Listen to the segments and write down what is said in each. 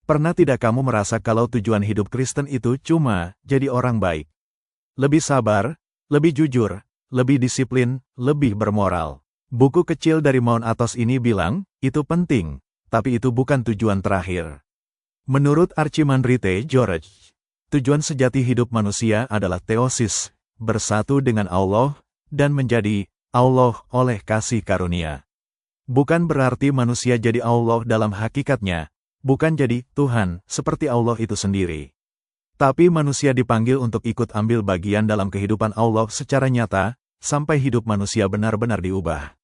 Pernah tidak kamu merasa kalau tujuan hidup Kristen itu cuma jadi orang baik? Lebih sabar, lebih jujur, lebih disiplin, lebih bermoral. Buku kecil dari Mount Athos ini bilang, itu penting, tapi itu bukan tujuan terakhir. Menurut Archimandrite George, tujuan sejati hidup manusia adalah teosis, bersatu dengan Allah, dan menjadi Allah oleh kasih karunia. Bukan berarti manusia jadi Allah dalam hakikatnya, bukan jadi Tuhan seperti Allah itu sendiri. Tapi manusia dipanggil untuk ikut ambil bagian dalam kehidupan Allah secara nyata, sampai hidup manusia benar-benar diubah.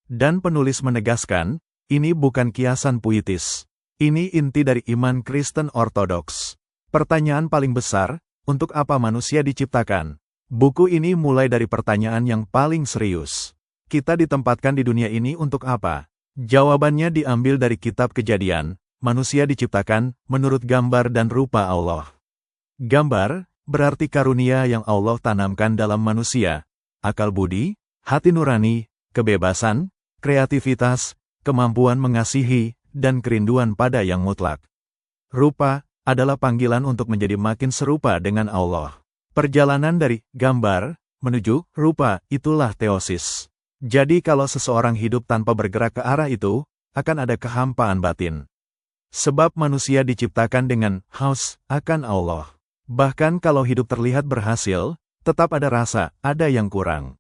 Dan penulis menegaskan, ini bukan kiasan puitis. Ini inti dari iman Kristen Ortodoks. Pertanyaan paling besar, untuk apa manusia diciptakan? Buku ini mulai dari pertanyaan yang paling serius. Kita ditempatkan di dunia ini untuk apa? Jawabannya diambil dari kitab Kejadian. Manusia diciptakan menurut gambar dan rupa Allah. Gambar berarti karunia yang Allah tanamkan dalam manusia. Akal budi, hati nurani, kebebasan, kreativitas, kemampuan mengasihi, dan kerinduan pada yang mutlak. Rupa adalah panggilan untuk menjadi makin serupa dengan Allah. Perjalanan dari gambar menuju rupa itulah teosis. Jadi kalau seseorang hidup tanpa bergerak ke arah itu, akan ada kehampaan batin. Sebab manusia diciptakan dengan haus akan Allah. Bahkan kalau hidup terlihat berhasil, tetap ada rasa, ada yang kurang.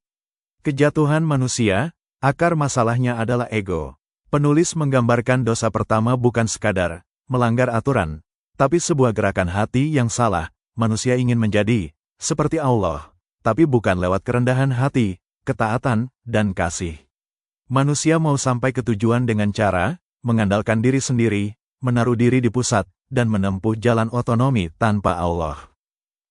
Kejatuhan manusia, akar masalahnya adalah ego. Penulis menggambarkan dosa pertama bukan sekadar melanggar aturan, tapi sebuah gerakan hati yang salah. Manusia ingin menjadi seperti Allah, tapi bukan lewat kerendahan hati, ketaatan, dan kasih. Manusia mau sampai ke tujuan dengan cara mengandalkan diri sendiri, menaruh diri di pusat, dan menempuh jalan otonomi tanpa Allah.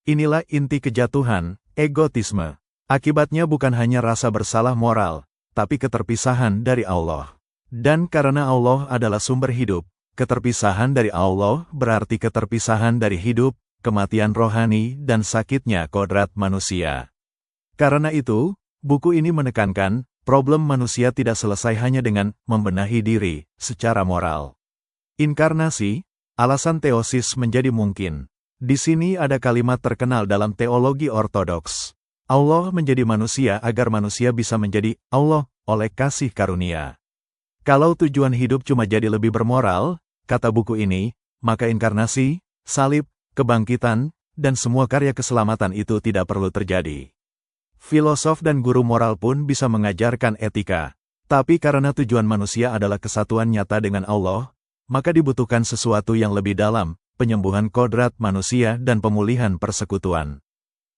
Inilah inti kejatuhan, egotisme. Akibatnya bukan hanya rasa bersalah moral, tapi keterpisahan dari Allah. Dan karena Allah adalah sumber hidup, keterpisahan dari Allah berarti keterpisahan dari hidup, kematian rohani, dan sakitnya kodrat manusia. Karena itu, buku ini menekankan, problem manusia tidak selesai hanya dengan membenahi diri secara moral. Inkarnasi, alasan teosis menjadi mungkin. Di sini ada kalimat terkenal dalam teologi ortodoks. Allah menjadi manusia agar manusia bisa menjadi Allah oleh kasih karunia. Kalau tujuan hidup cuma jadi lebih bermoral, kata buku ini, maka inkarnasi, salib, kebangkitan, dan semua karya keselamatan itu tidak perlu terjadi. Filosof dan guru moral pun bisa mengajarkan etika. Tapi karena tujuan manusia adalah kesatuan nyata dengan Allah, maka dibutuhkan sesuatu yang lebih dalam, penyembuhan kodrat manusia dan pemulihan persekutuan.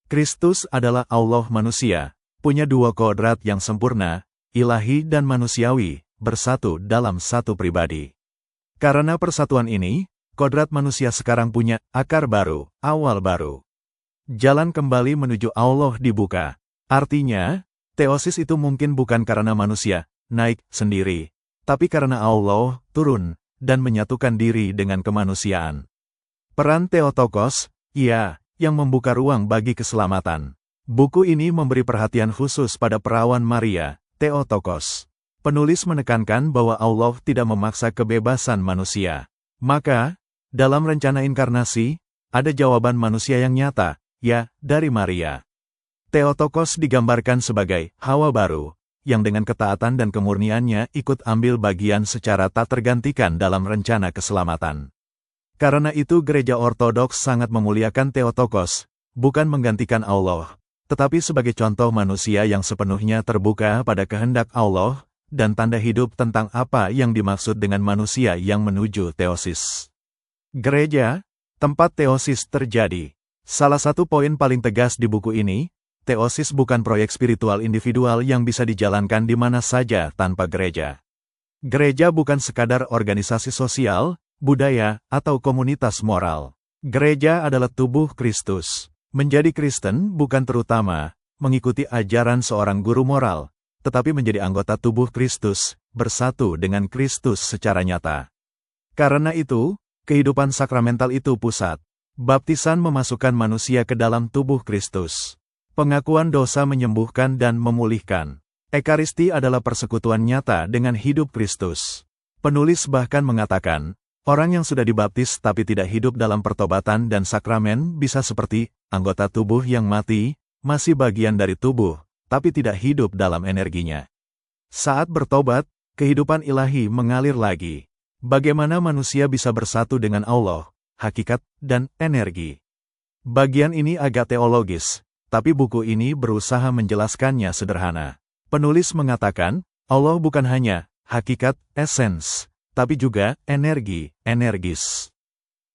Kristus adalah Allah manusia, punya dua kodrat yang sempurna, ilahi dan manusiawi, bersatu dalam satu pribadi. Karena persatuan ini, kodrat manusia sekarang punya akar baru, awal baru. Jalan kembali menuju Allah dibuka. Artinya, teosis itu mungkin bukan karena manusia naik sendiri, tapi karena Allah turun dan menyatukan diri dengan kemanusiaan. Peran Theotokos, yang membuka ruang bagi keselamatan. Buku ini memberi perhatian khusus pada perawan Maria, Theotokos. Penulis menekankan bahwa Allah tidak memaksa kebebasan manusia. Maka, dalam rencana inkarnasi, ada jawaban manusia yang nyata, dari Maria. Theotokos digambarkan sebagai Hawa baru, yang dengan ketaatan dan kemurniannya ikut ambil bagian secara tak tergantikan dalam rencana keselamatan. Karena itu gereja ortodoks sangat memuliakan Theotokos, bukan menggantikan Allah, tetapi sebagai contoh manusia yang sepenuhnya terbuka pada kehendak Allah, dan tanda hidup tentang apa yang dimaksud dengan manusia yang menuju teosis. Gereja, tempat teosis terjadi. Salah satu poin paling tegas di buku ini, teosis bukan proyek spiritual individual yang bisa dijalankan di mana saja tanpa gereja. Gereja bukan sekadar organisasi sosial, budaya, atau komunitas moral. Gereja adalah tubuh Kristus. Menjadi Kristen bukan terutama mengikuti ajaran seorang guru moral, tetapi menjadi anggota tubuh Kristus, bersatu dengan Kristus secara nyata. Karena itu, kehidupan sakramental itu pusat. Baptisan memasukkan manusia ke dalam tubuh Kristus. Pengakuan dosa menyembuhkan dan memulihkan. Ekaristi adalah persekutuan nyata dengan hidup Kristus. Penulis bahkan mengatakan, Orang yang sudah dibaptis tapi tidak hidup dalam pertobatan dan sakramen bisa seperti anggota tubuh yang mati, masih bagian dari tubuh, tapi tidak hidup dalam energinya. Saat bertobat, kehidupan ilahi mengalir lagi. Bagaimana manusia bisa bersatu dengan Allah, hakikat, dan energi? Bagian ini agak teologis, tapi buku ini berusaha menjelaskannya sederhana. Penulis mengatakan, Allah bukan hanya hakikat, esens, tapi juga energi, energis.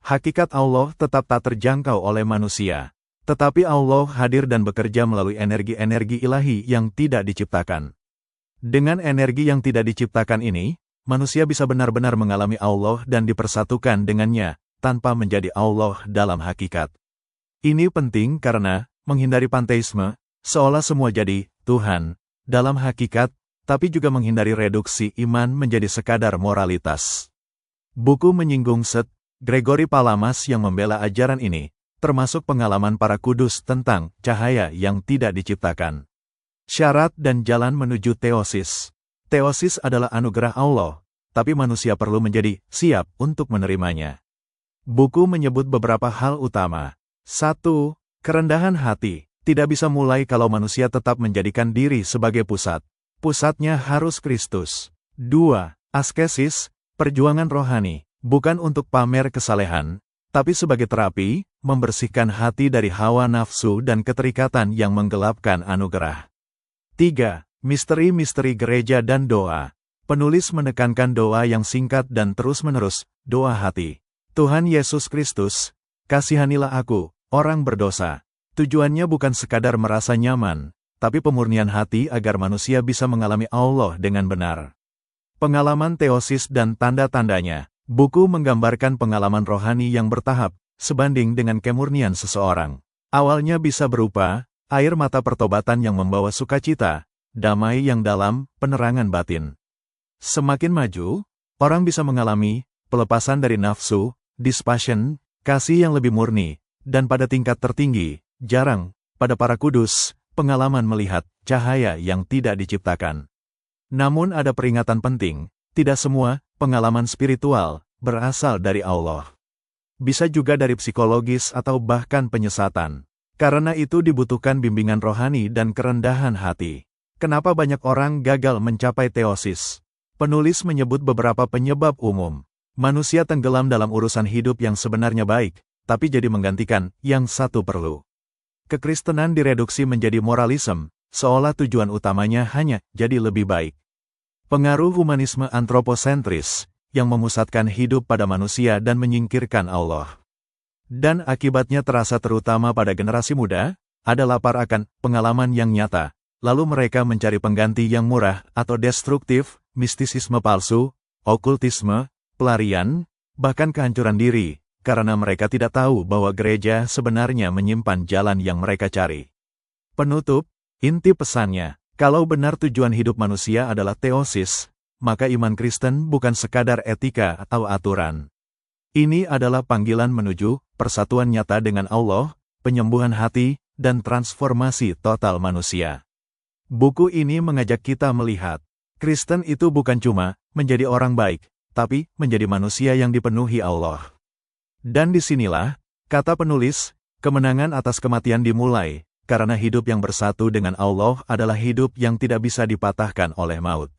Hakikat Allah tetap tak terjangkau oleh manusia. Tetapi Allah hadir dan bekerja melalui energi-energi ilahi yang tidak diciptakan. Dengan energi yang tidak diciptakan ini, manusia bisa benar-benar mengalami Allah dan dipersatukan dengannya, tanpa menjadi Allah dalam hakikat. Ini penting karena, menghindari panteisme, seolah semua jadi Tuhan, dalam hakikat, tapi juga menghindari reduksi iman menjadi sekadar moralitas. Buku menyinggung Gregory Palamas yang membela ajaran ini, termasuk pengalaman para kudus tentang cahaya yang tidak diciptakan. Syarat dan jalan menuju teosis. Teosis adalah anugerah Allah, tapi manusia perlu menjadi siap untuk menerimanya. Buku menyebut beberapa hal utama. 1. Kerendahan hati. Tidak bisa mulai kalau manusia tetap menjadikan diri sebagai pusat. Pusatnya harus Kristus. 2. Askesis, perjuangan rohani, bukan untuk pamer kesalehan, tapi sebagai terapi, membersihkan hati dari hawa nafsu dan keterikatan yang menggelapkan anugerah. 3. Misteri-misteri gereja dan doa. Penulis menekankan doa yang singkat dan terus-menerus, doa hati. Tuhan Yesus Kristus, kasihanilah aku, orang berdosa. Tujuannya bukan sekadar merasa nyaman, tapi pemurnian hati agar manusia bisa mengalami Allah dengan benar. Pengalaman teosis dan tanda-tandanya. Buku menggambarkan pengalaman rohani yang bertahap, sebanding dengan kemurnian seseorang. Awalnya bisa berupa air mata pertobatan yang membawa sukacita, damai yang dalam, penerangan batin. Semakin maju, orang bisa mengalami pelepasan dari nafsu, dispassion, kasih yang lebih murni, dan pada tingkat tertinggi, jarang, pada para kudus, pengalaman melihat cahaya yang tidak diciptakan. Namun ada peringatan penting, tidak semua pengalaman spiritual berasal dari Allah. Bisa juga dari psikologis atau bahkan penyesatan. Karena itu dibutuhkan bimbingan rohani dan kerendahan hati. Kenapa banyak orang gagal mencapai teosis? Penulis menyebut beberapa penyebab umum. Manusia tenggelam dalam urusan hidup yang sebenarnya baik, tapi jadi menggantikan yang satu perlu. Kekristenan direduksi menjadi moralisme, seolah tujuan utamanya hanya jadi lebih baik. Pengaruh humanisme antroposentris, yang memusatkan hidup pada manusia dan menyingkirkan Allah. Dan akibatnya terasa terutama pada generasi muda, ada lapar akan pengalaman yang nyata, lalu mereka mencari pengganti yang murah atau destruktif, mistisisme palsu, okultisme, pelarian, bahkan kehancuran diri, karena mereka tidak tahu bahwa gereja sebenarnya menyimpan jalan yang mereka cari. Penutup, inti pesannya, kalau benar tujuan hidup manusia adalah teosis, maka iman Kristen bukan sekadar etika atau aturan. Ini adalah panggilan menuju persatuan nyata dengan Allah, penyembuhan hati, dan transformasi total manusia. Buku ini mengajak kita melihat, Kristen itu bukan cuma menjadi orang baik, tapi menjadi manusia yang dipenuhi Allah. Dan disinilah, kata penulis, kemenangan atas kematian dimulai, karena hidup yang bersatu dengan Allah adalah hidup yang tidak bisa dipatahkan oleh maut.